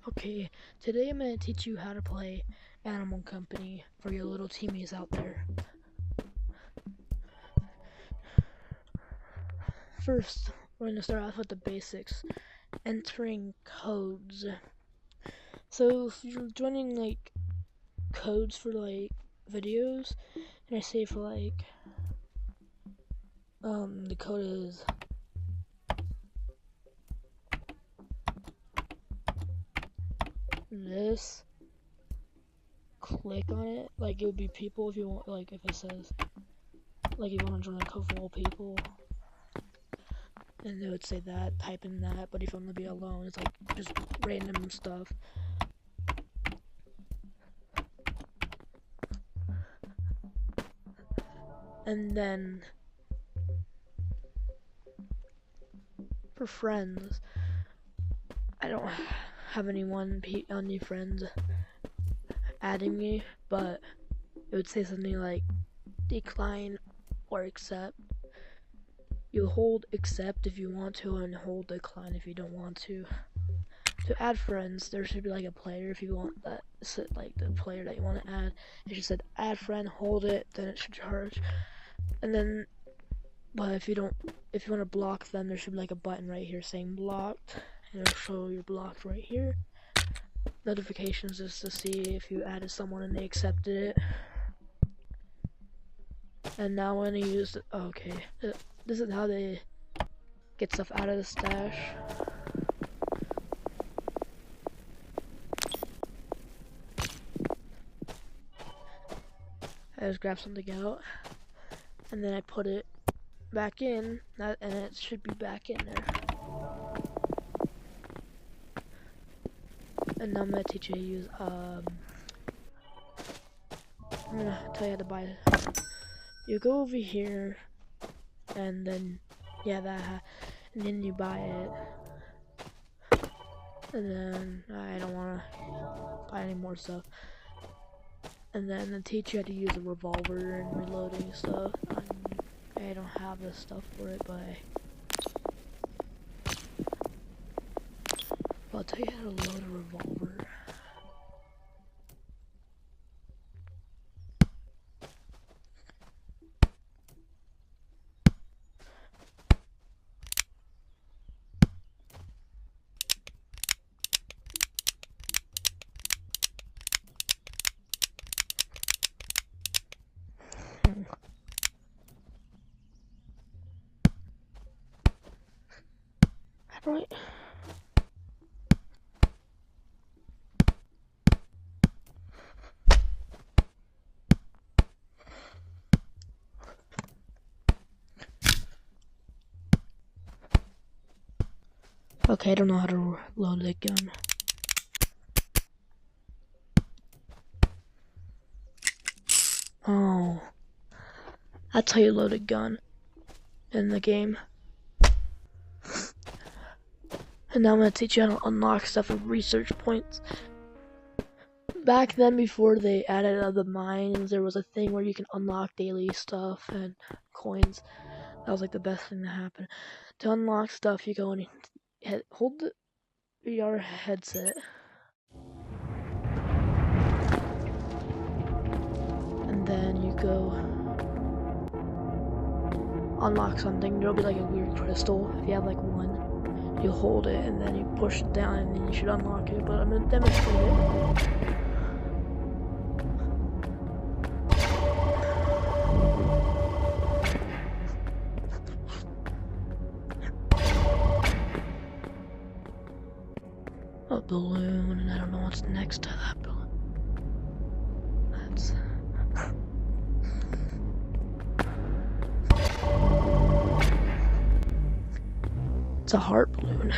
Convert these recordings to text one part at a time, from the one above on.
Okay, today I'm going to teach you how to play Animal Company for your little teamies out there. First, we're going to start off with the basics, entering codes. So if you're joining like codes for like videos, and I say for like, the code is this, click on it, like it would be people if you want, like if it says, like you want to join a code for all people, and it would say that, type in that, but if you want to be alone, it's like just random stuff. And then for friends, I don't have any friends adding me, but it would say something like decline or accept. You hold accept if you want to, and hold decline if you don't want to. To add friends, there should be like a player if you want that, like the player that you want to add. It just said add friend, hold it, then it should charge. And then, but if you want to block them, there should be like a button right here saying blocked, and it'll show you're blocked right here. Notifications is to see if you added someone and they accepted it. And now I'm gonna use this is how they get stuff out of the stash. I just grab something out, and then I put it back in, and it should be back in there. And now I'm gonna teach you to use, I'm gonna tell you how to buy it. You go over here, and then, and then you buy it. And then, I don't wanna buy any more stuff. And then they teach you how to use a revolver and reloading stuff. I don't have the stuff for it, but I'll tell you how to load a revolver. Right. Okay, I don't know how to load the gun. Oh, that's how you load a gun in the game. And now I'm gonna teach you how to unlock stuff with research points. Back then, before they added the mines, there was a thing where you can unlock daily stuff and coins. That was like the best thing to happen. To unlock stuff, you go and hold the VR headset, and then you go unlock something. There'll be like a weird crystal. If you have like one, you hold it and then you push it down, and then you should unlock it. But I'm gonna demonstrate it. A balloon, and I don't know what's next to that balloon. It's a heart balloon.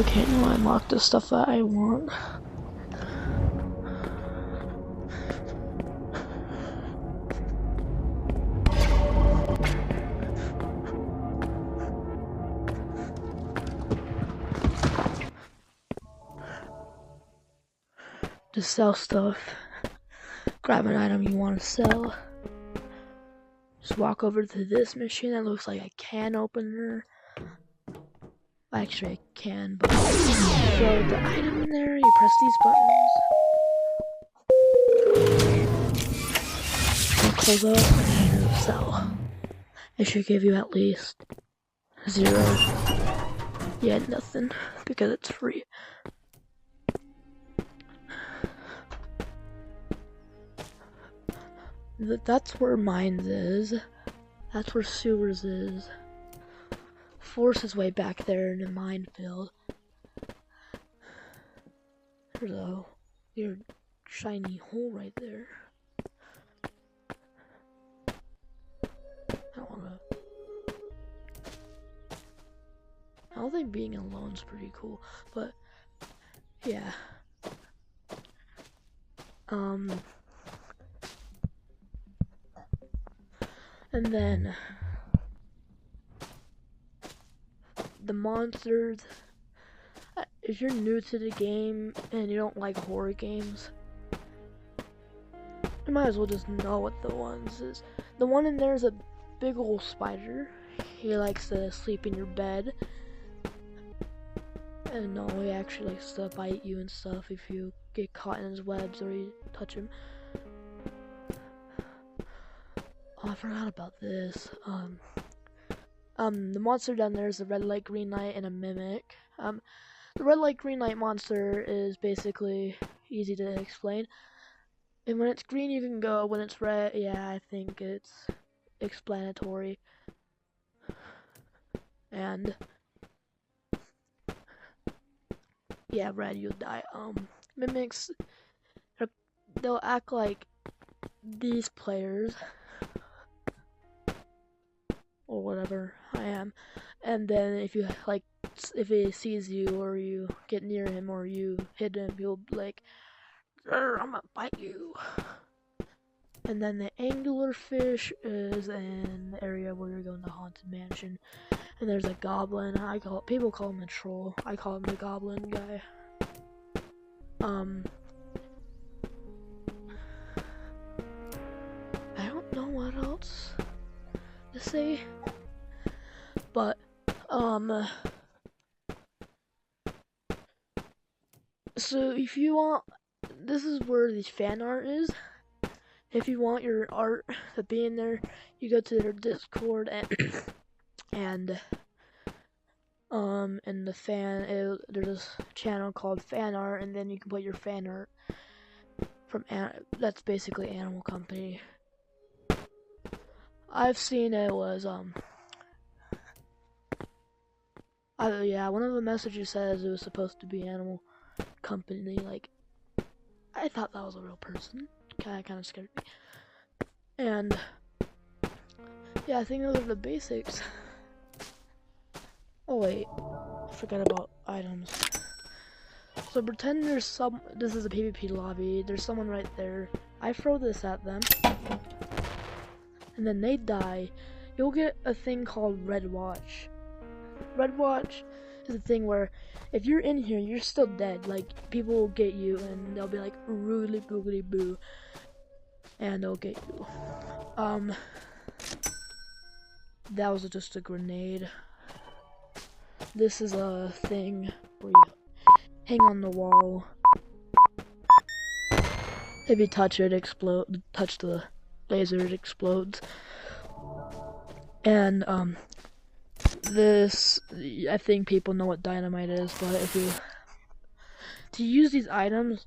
Okay, now I unlock the stuff that I want. To sell stuff. Grab an item you want to sell. Just walk over to this machine that looks like a can opener. Actually, I can, but throw the item in there. You press these buttons. It'll close up and it'll sell. It should give you at least 0. Yeah, nothing, because it's free. That's where Mines is. That's where Sewers is. Force is way back there in the minefield. There's a weird shiny hole right there. I don't think being alone's pretty cool, but yeah. And then the monsters. If you're new to the game and you don't like horror games, you might as well just know what the ones is. The one in there is a big old spider. He likes to sleep in your bed. And no, he actually likes to bite you and stuff if you get caught in his webs or you touch him. Oh, I forgot about this. The monster down there is a red light, green light, and a mimic. The red light, green light monster is basically easy to explain. And when it's green, you can go. When it's red, yeah, I think it's explanatory. And yeah, red, you'll die. Mimics, they'll act like these players or whatever I am, and then if you if he sees you or you get near him or you hit him, he'll be like, I'm gonna bite you. And then the anglerfish is an area where you're going to Haunted Mansion, and there's a goblin. People call him a troll. I call him the goblin guy. I don't know what else to say, but so if you want, this is where the fan art is. If you want your art to be in there, you go to their Discord and in the there's a channel called Fan Art, and then you can put your fan art from that's basically Animal Company. I've seen it was yeah, one of the messages says it was supposed to be Animal Company. Like, I thought that was a real person. Kind of scared me. And yeah, I think those are the basics. Oh wait, I forgot about items. So pretend there's this is a PvP lobby, there's someone right there. I throw this at them, and then they die. You'll get a thing called Red Watch. Red Watch is a thing where if you're in here, you're still dead. Like, people will get you and they'll be like, roodly boogly boo, and they'll get you. That was just a grenade. This is a thing where you hang on the wall. If you touch it, touch the laser, it explodes. And this, I think people know what dynamite is, but to use these items,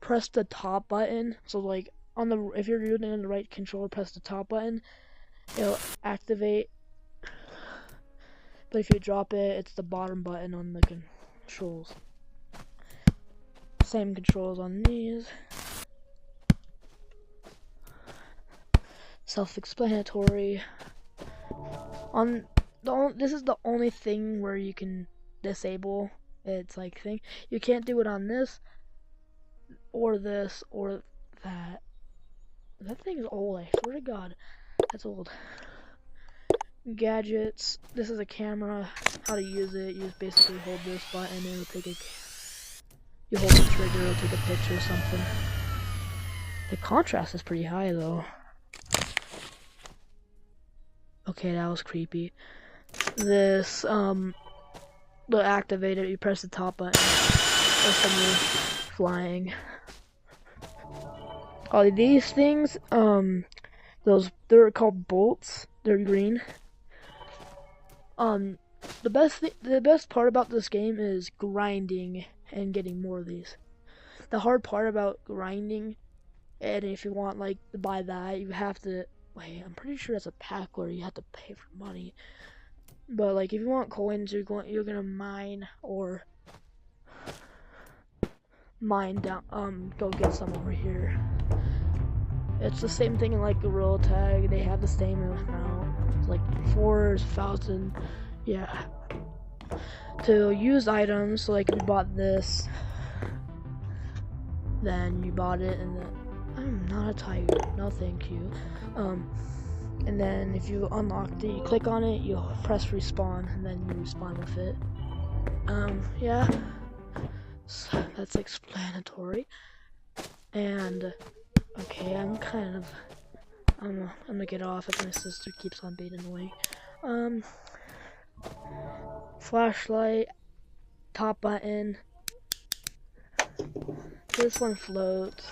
press the top button. So like if you're doing it on the right controller, press the top button, it'll activate. But if you drop it, it's the bottom button on the controls. Same controls on these. Self-explanatory. This is the only thing where you can disable It's like thing. You can't do it on this or this or that. That thing is old, I swear to God. That's old. Gadgets. This is a camera. How to use it. You just basically hold this button and it'll take a... You hold the trigger, it'll take a picture or something. The contrast is pretty high though. Okay, that was creepy. This, to activate it, you press the top button. Or something flying. Oh, these things, they're called bolts. They're green. The best part about this game is grinding and getting more of these. The hard part about grinding, and if you want like to buy that, you have to wait. I'm pretty sure it's a pack where you have to pay for money. But like if you want coins, you're gonna mine or mine down. Go get some over here. It's the same thing in like Gorilla Tag. They have the same amount. It's like 4,000. Yeah. To use items, so like you bought this, then you bought it, and then I'm not a tiger. No, thank you. And then if you unlock it, you click on it, you'll press respawn, and then you respawn with it. Yeah. So that's explanatory. And okay, I'm gonna get off if my sister keeps on being annoying. Flashlight, top button. This one floats.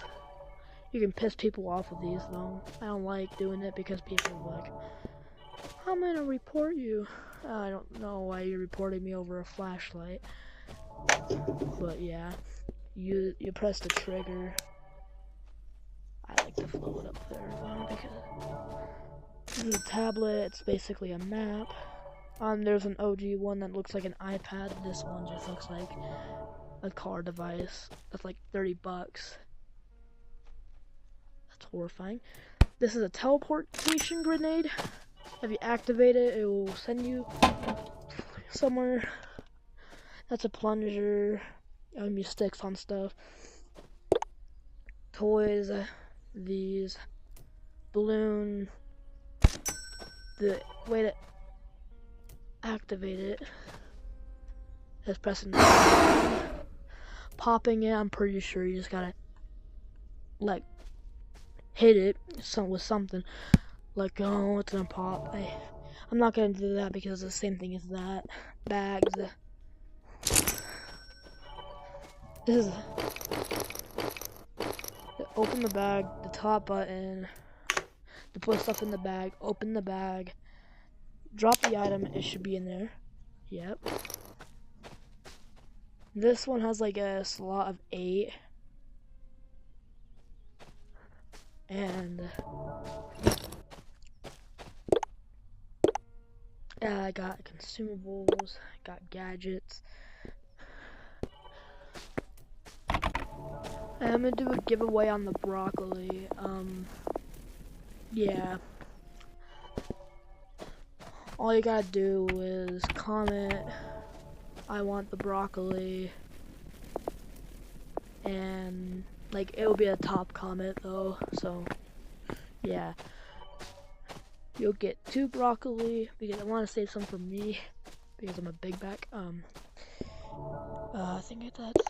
You can piss people off with these though. I don't like doing it because people are like, I'm gonna report you. I don't know why you're reporting me over a flashlight. But yeah, you press the trigger. I like to float up there though because this is a tablet. It's basically a map. There's an OG one that looks like an iPad. This one just looks like a car device. That's like 30 bucks. That's horrifying. This is a teleportation grenade. If you activate it, it will send you somewhere. That's a plunger. You sticks on stuff. Toys. These. Balloon. The way to activate it is pressing popping it. I'm pretty sure you just gotta like hit it with something. Like, oh, it's gonna pop. I'm not gonna do that because it's the same thing as that. Bags. This is open the bag, the top button to put stuff in the bag. Open the bag. Drop the item. It should be in there. Yep. This one has like a slot of 8. And I got consumables, got gadgets. I'm gonna do a giveaway on the broccoli. Yeah. All you gotta do is comment, I want the broccoli, and like it'll be a top comment though, so yeah. You'll get 2 broccoli because I want to save some for me because I'm a big back. I think that's.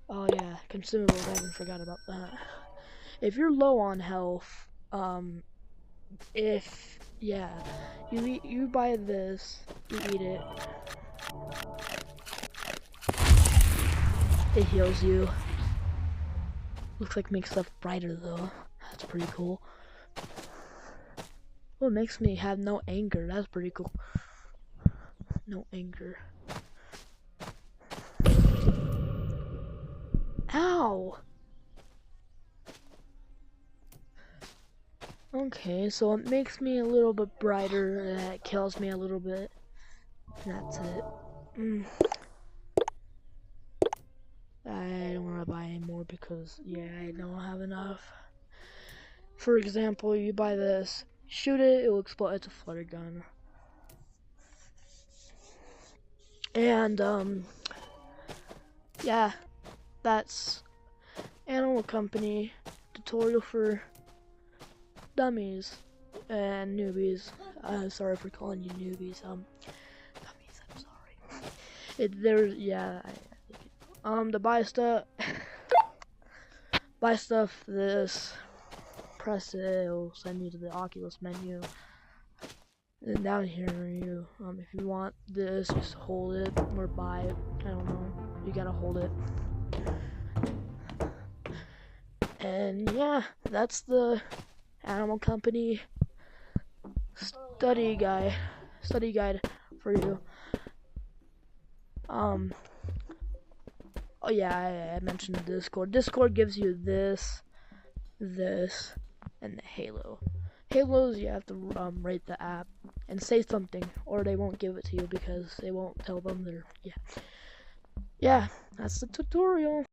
Oh yeah, consumables. I haven't forgot about that. If you're low on health, you buy this, you eat it. It heals you. Looks like makes stuff brighter though. That's pretty cool. Well, it makes me have no anger. That's pretty cool. No anger. Ow! Okay, so it makes me a little bit brighter, and it kills me a little bit. That's it. I don't want to buy any more because, yeah, I don't have enough. For example, you buy this, shoot it, it will explode. It's a flutter gun. And yeah, that's Animal Company tutorial for dummies and newbies. Sorry for calling you newbies. Dummies, I'm sorry. To buy stuff, this, press it, it'll send you to the Oculus menu. And down here, if you want this, just hold it or buy it. I don't know. You gotta hold it. And yeah, that's the Animal Company study guide for you. Oh yeah, I mentioned Discord. Discord gives you this, and the Halo. Halos, you have to rate the app and say something, or they won't give it to you because they won't tell them they're, yeah. Yeah, that's the tutorial.